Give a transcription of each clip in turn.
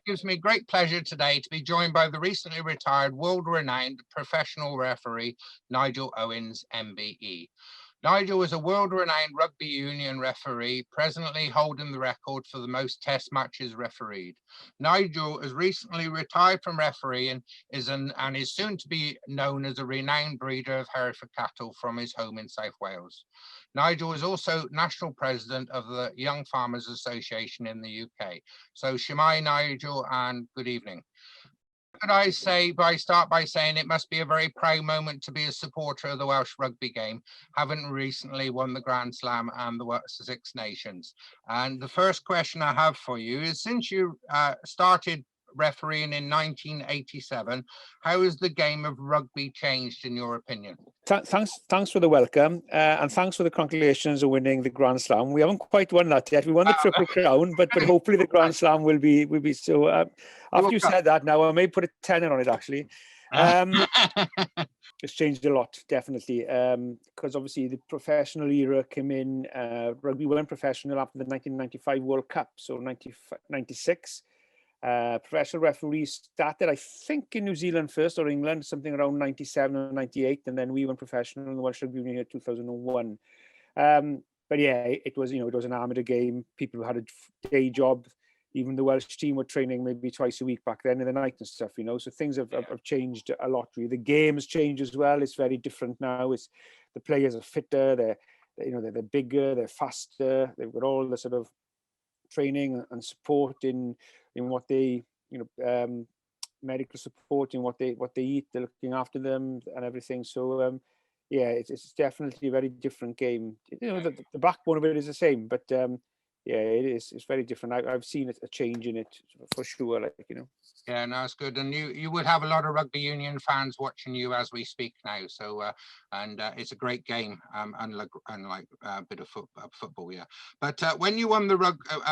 gives me great pleasure today to be joined by the recently retired world-renowned professional referee, Nigel Owens, MBE. Nigel is a world-renowned rugby union referee, presently holding the record for the most test matches refereed. Nigel has recently retired from refereeing and is soon to be known as a renowned breeder of Hereford cattle from his home in South Wales. Nigel is also national president of the Young Farmers Association in the UK. So Shemai, Nigel, and good evening. Could I start by saying it must be a very proud moment to be a supporter of the Welsh rugby game, having recently won the Grand Slam and the Six Nations. And the first question I have for you is, since you started refereeing in 1987, how has the game of rugby changed in your opinion? Thanks for the welcome, and thanks for the congratulations on winning the Grand Slam. We haven't quite won that yet. We won the Triple Crown, but hopefully the Grand Slam will be so. After you said that, now I may put a tenner on it. Actually, it's changed a lot, definitely, because obviously the professional era came in. Rugby went professional after the 1995 World Cup, so 96. Professional referees started, I think, in New Zealand first, or England, something around 97 or 98, and then we went professional in the Welsh Rugby Union in 2001. But yeah, it was an amateur game. People had a day job. Even the Welsh team were training maybe twice a week back then in the night and stuff, So things have changed a lot, really. The game has changed as well. It's very different now. The players are fitter. They're bigger. They're faster. They've got all the sort of training and support in what they, medical support in what they eat. They're looking after them and everything. So yeah, it's definitely a very different game. The backbone of it is the same, but yeah, it is. It's very different. I've seen a change in it for sure. Yeah, no, it's good. And you would have a lot of rugby union fans watching you as we speak now. So it's a great game, unlike a bit of football, yeah. But when you won the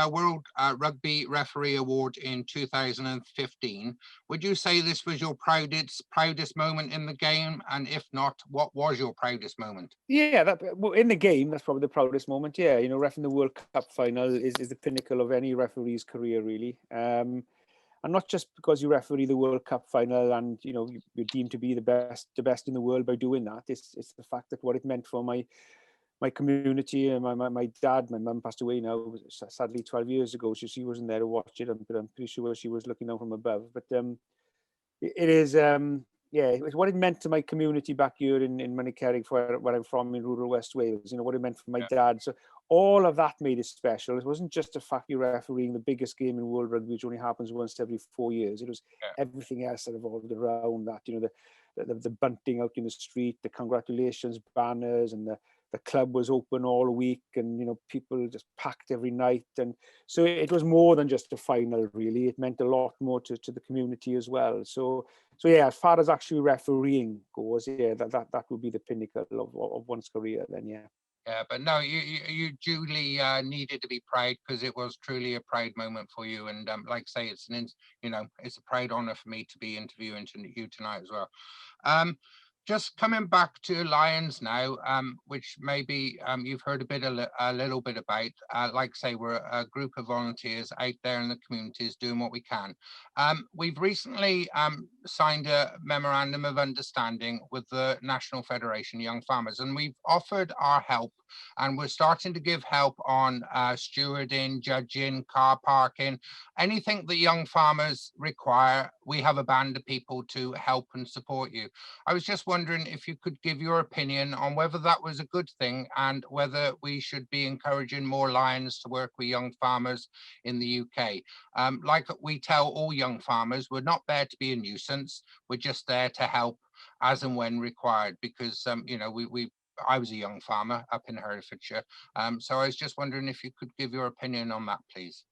World Rugby Referee Award in 2015, would you say this was your proudest moment in the game? And if not, what was your proudest moment? Yeah, in the game, that's probably the proudest moment. Yeah, refereeing the World Cup final is the pinnacle of any referee's career, really. And not just because you referee the World Cup final and you're deemed to be the best in the world by doing that. It's the fact that what it meant for my community and my dad. My mum passed away now, sadly 12 years ago. She wasn't there to watch it, but I'm pretty sure she was looking down from above. But it is it's what it meant to my community back here in Manicerrig, where I'm from in rural West Wales. What it meant for my dad. So all of that made it special. It wasn't just the fact you're refereeing the biggest game in world rugby, which only happens once every 4 years. It was everything else that evolved around that. The bunting out in the street, the congratulations banners, and the club was open all week, and people just packed every night. And so it was more than just a final, really. It meant a lot more to the community as well. So yeah, as far as actually refereeing goes, yeah, that would be the pinnacle of one's career then, yeah. Yeah, but no, you duly needed to be proud, because it was truly a proud moment for you. And like I say, it's a proud honor for me to be interviewing you tonight as well. Just coming back to Lions now, which maybe you've heard a little bit about. Like I say, we're a group of volunteers out there in the communities doing what we can. We've recently signed a memorandum of understanding with the National Federation of Young Farmers, and we've offered our help, and we're starting to give help on stewarding, judging, car parking, anything that young farmers require. We have a band of people to help and support you. I was just wondering if you could give your opinion on whether that was a good thing, and whether we should be encouraging more Lions to work with young farmers in the UK. Like we tell all young farmers, we're not there to be a nuisance. We're just there to help as and when required, because I was a young farmer up in Herefordshire. So I was just wondering if you could give your opinion on that, please.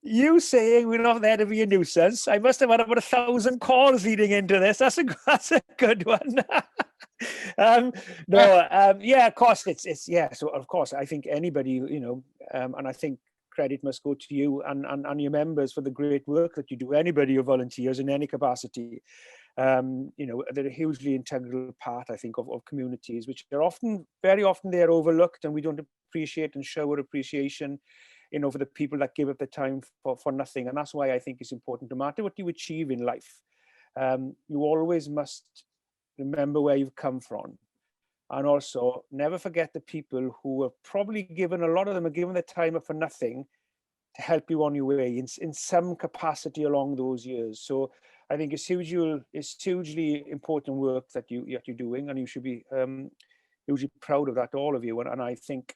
You saying we're not there to be a nuisance? I must have had about 1,000 calls leading into this. That's a good one. Yeah, of course it's yeah. So of course, I think anybody, and I think credit must go to you and your members for the great work that you do. Anybody who volunteers in any capacity, they're a hugely integral part, I think, of communities, which are very often they're overlooked, and we don't appreciate and show our appreciation for the people that give up their time for nothing. And that's why I think it's important, no matter what you achieve in life, you always must remember where you've come from. And also never forget the people who are probably given, a lot of them are given their time up for nothing to help you on your way in some capacity along those years. So I think it's hugely important work that you're doing, and you should be hugely proud of that, all of you. And I think,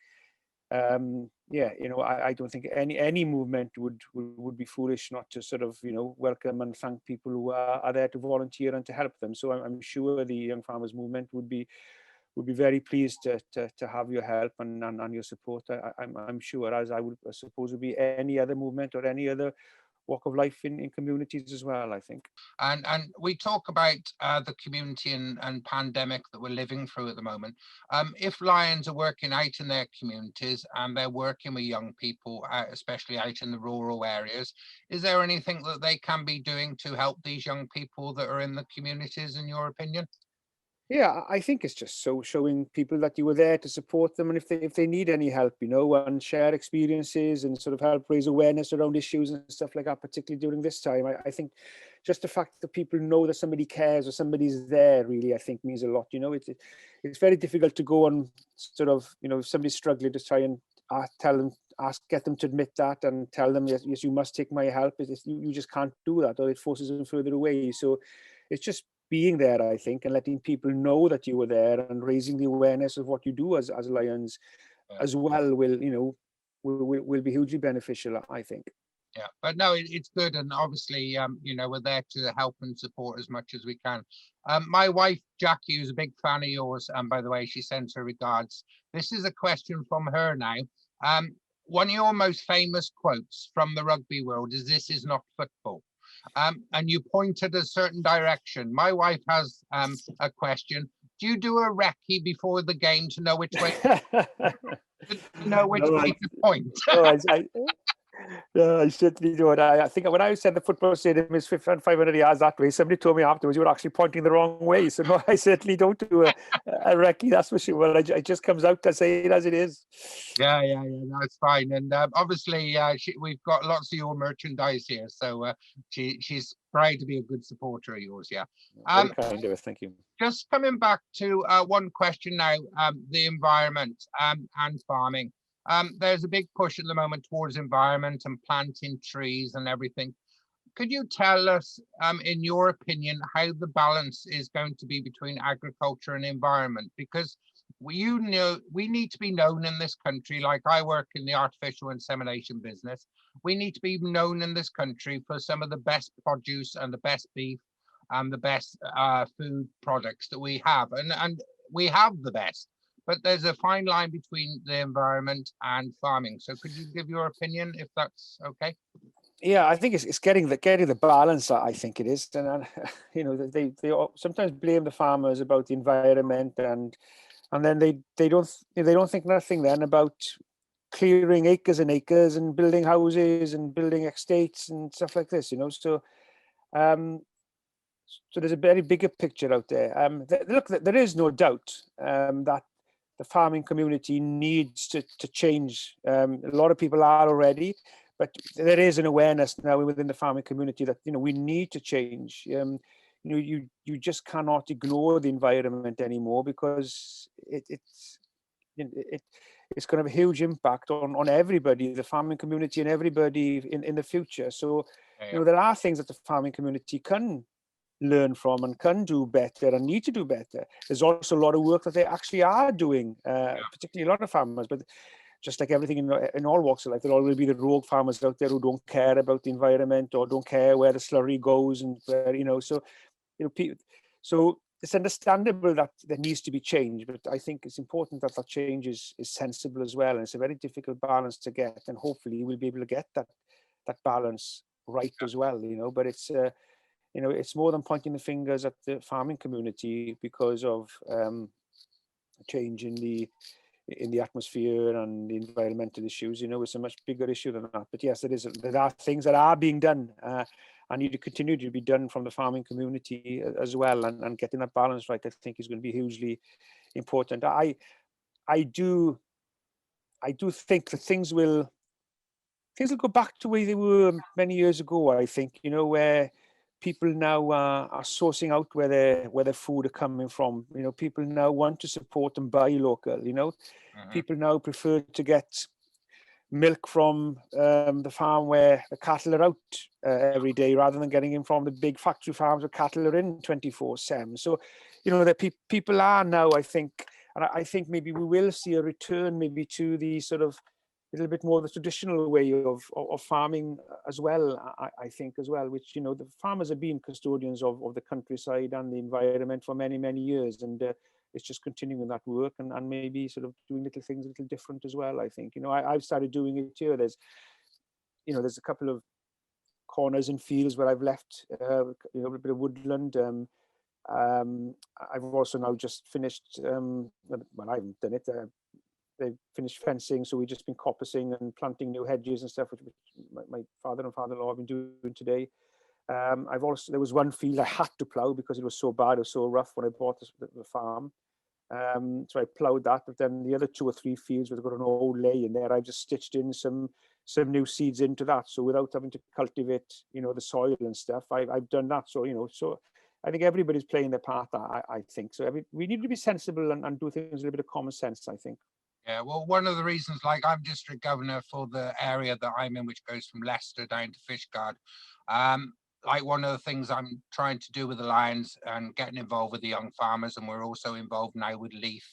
I don't think any movement would be foolish not to sort of, welcome and thank people who are there to volunteer and to help them. So I'm sure the Young Farmers Movement would be very pleased to have your help and your support. I'm sure, as I would suppose would be any other movement or any other walk of life in communities as well, I think. And we talk about the community and pandemic that we're living through at the moment. If Lions are working out in their communities and they're working with young people, especially out in the rural areas, is there anything that they can be doing to help these young people that are in the communities, in your opinion? Yeah, I think it's just showing people that you were there to support them, and if they need any help, and share experiences and sort of help raise awareness around issues and stuff like that, particularly during this time. I think just the fact that people know that somebody cares or somebody's there really, I think, means a lot. It's very difficult to go and sort of, if somebody's struggling, to try and get them to admit that and tell them, yes, you must take my help. You just can't do that, or it forces them further away. So it's just being there, I think, and letting people know that you were there and raising the awareness of what you do as Lions as well will be hugely beneficial, I think. Yeah, but no, it's good, and obviously, we're there to help and support as much as we can. My wife Jackie, who's a big fan of yours, and by the way, she sends her regards. This is a question from her now. One of your most famous quotes from the rugby world is, "This is not football." And you pointed a certain direction. My wife has a question. Do you do a recce before the game to know which way to point? No, I certainly don't. I think when I said the football stadium is 500 yards that way, somebody told me afterwards you were actually pointing the wrong way. So no, I certainly don't do a recce, that's for sure. Well, it just comes out to say it as it is. Yeah, no, it's fine. And obviously, we've got lots of your merchandise here, so she's proud to be a good supporter of yours. Yeah. Very kind of her, thank you. Just coming back to one question now, the environment and farming. There's a big push at the moment towards environment and planting trees and everything. Could you tell us, in your opinion, how the balance is going to be between agriculture and environment? Because we need to be known in this country, like I work in the artificial insemination business. We need to be known in this country for some of the best produce and the best beef and the best food products that we have. And we have the best. But there's a fine line between the environment and farming. So could you give your opinion, if that's okay? Yeah, I think it's getting the balance. I think it is, and they sometimes blame the farmers about the environment, and then they don't think nothing then about clearing acres and acres and building houses and building estates and stuff like this. So there's a very bigger picture out there. Look, there is no doubt that the farming community needs to change. A lot of people are already, but there is an awareness now within the farming community that we need to change. You just cannot ignore the environment anymore, because it's going to have a huge impact on everybody, the farming community and everybody in the future. So there are things that the farming community can learn from and can do better and need to do better. There's also a lot of work that they actually are doing, particularly a lot of farmers, but just like everything in all walks of life, there will be the rogue farmers out there who don't care about the environment or don't care where the slurry goes, and where, so it's understandable that there needs to be change, but I think it's important that change is sensible as well, and it's a very difficult balance to get, and hopefully we'll be able to get that balance right as well, but it's it's more than pointing the fingers at the farming community because of change in the atmosphere and the environmental issues. It's a much bigger issue than that. But yes, there are things that are being done and need to continue to be done from the farming community as well. And getting that balance right, I think, is going to be hugely important. I do think that things will things will go back to where they were many years ago, I think, you know, where people now are sourcing out where their food are coming from. You know, people now want to support and buy local, you know. Mhm. People now prefer to get milk from the farm where the cattle are out every day, rather than getting in from the big factory farms where cattle are in 24/7. So, you know, that people are now, I think, and I think maybe we will see a return maybe to the sort of a little bit more the traditional way of farming as well, I think as well, which, you know, the farmers have been custodians of the countryside and the environment for many, many years. And it's just continuing that work and maybe sort of doing little things a little different as well, I think. You know, I've started doing it here. There's, you know, there's a couple of corners and fields where I've left, you know, a bit of woodland. I've also now just finished, well, I haven't done it. They've finished fencing, so we've just been coppicing and planting new hedges and stuff, which my father and father-in-law have been doing today. I've also, there was one field I had to plough because it was so bad, it was so rough when I bought the farm. So I ploughed that, but then the other 2 or 3 fields where they've got an old lay in there, I've just stitched in some new seeds into that. So without having to cultivate, you know, the soil and stuff, I've done that. So, you know, so I think everybody's playing their part, I think. So we need to be sensible and do things with a bit of common sense, I think. Yeah, well, one of the reasons, like I'm district governor for the area that I'm in, which goes from Leicester down to Fishguard. Like one of the things I'm trying to do with the Lions and getting involved with the young farmers, and we're also involved now with LEAF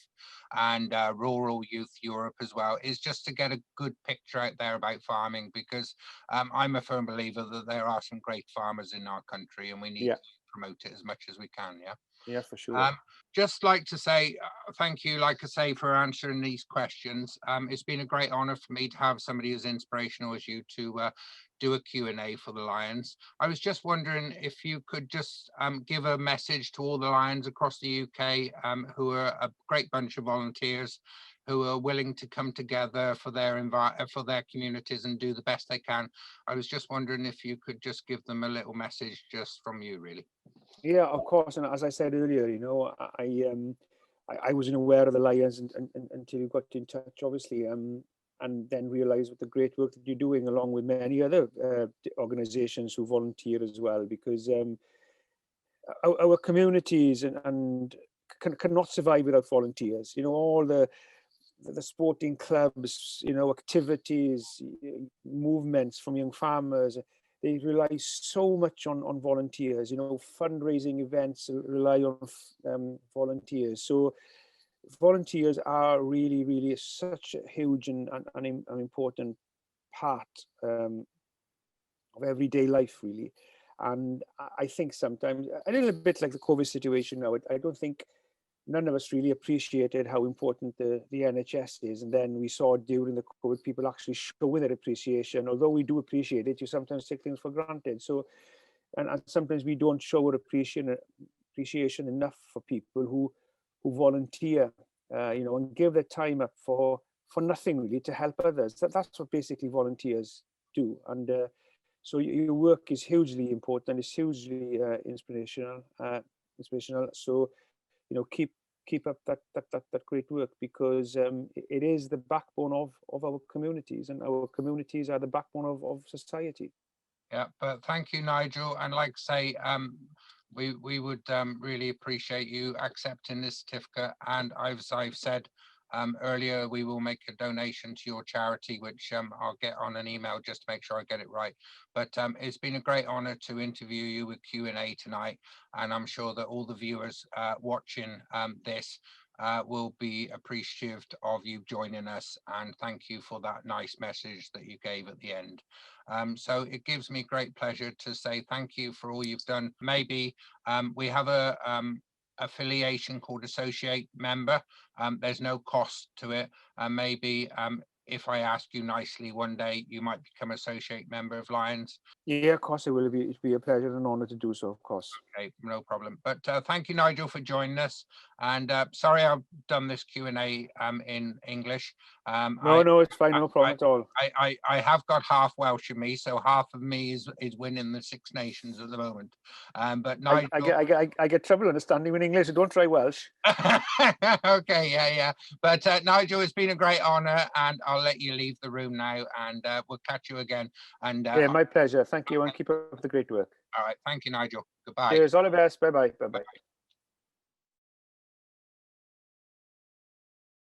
and Rural Youth Europe as well, is just to get a good picture out there about farming, because I'm a firm believer that there are some great farmers in our country and we need Yeah, to promote it as much as we can. Yeah. yeah, for sure. Um, just like to say thank you, like I say, for answering these questions. It's been a great honor for me to have somebody as inspirational as you to do a Q&A for the Lions. I was just wondering if you could just give a message to all the Lions across the UK, who are a great bunch of volunteers who are willing to come together for their communities and do the best they can. I was just wondering if you could just give them a little message just from you, really. Yeah, of course. And as I said earlier, you know, I wasn't aware of the Lions until you got in touch, obviously, and then realised what the great work that you're doing, along with many other organisations who volunteer as well, because our communities and cannot survive without volunteers. You know, all the sporting clubs, you know, activities, movements from young farmers, they rely so much on volunteers. You know, fundraising events rely on volunteers. So volunteers are really, really such a huge and an important part of everyday life, really. And I think sometimes a little bit like the COVID situation now, I don't think none of us really appreciated how important the NHS is. And then we saw during the COVID people actually showing their appreciation. Although we do appreciate it, you sometimes take things for granted. So, and sometimes we don't show our appreciation enough for people who volunteer, you know, and give their time up for nothing really to help others. That's what basically volunteers do. And so your work is hugely important. It's hugely inspirational. Inspirational. So, you know, keep up that great work, because it is the backbone of our communities, and our communities are the backbone of society. Yeah, but thank you, Nigel. And like I say, we would really appreciate you accepting this certificate. And as I've said earlier, we will make a donation to your charity, which I'll get on an email just to make sure I get it right. But it's been a great honor to interview you with Q&A tonight. And I'm sure that all the viewers watching this will be appreciative of you joining us. And thank you for that nice message that you gave at the end. So it gives me great pleasure to say thank you for all you've done. Maybe we have a affiliation called Associate Member. There's no cost to it. Maybe if I ask you nicely one day, you might become Associate Member of Lions. Yeah, of course, it'd be a pleasure and an honor to do so, of course. Okay, no problem. But thank you, Nigel, for joining us. And sorry, I've done this Q&A in English. No, it's fine, no problem at all. I have got half Welsh in me, so half of me is winning the Six Nations at the moment. But Nigel, I get trouble understanding in English, so don't try Welsh. Okay, yeah. But Nigel, it's been a great honour, and I'll let you leave the room now, and we'll catch you again. And yeah, my pleasure. Thank you, and keep up the great work. All right, thank you, Nigel. Goodbye. Cheers, all the best. Bye bye.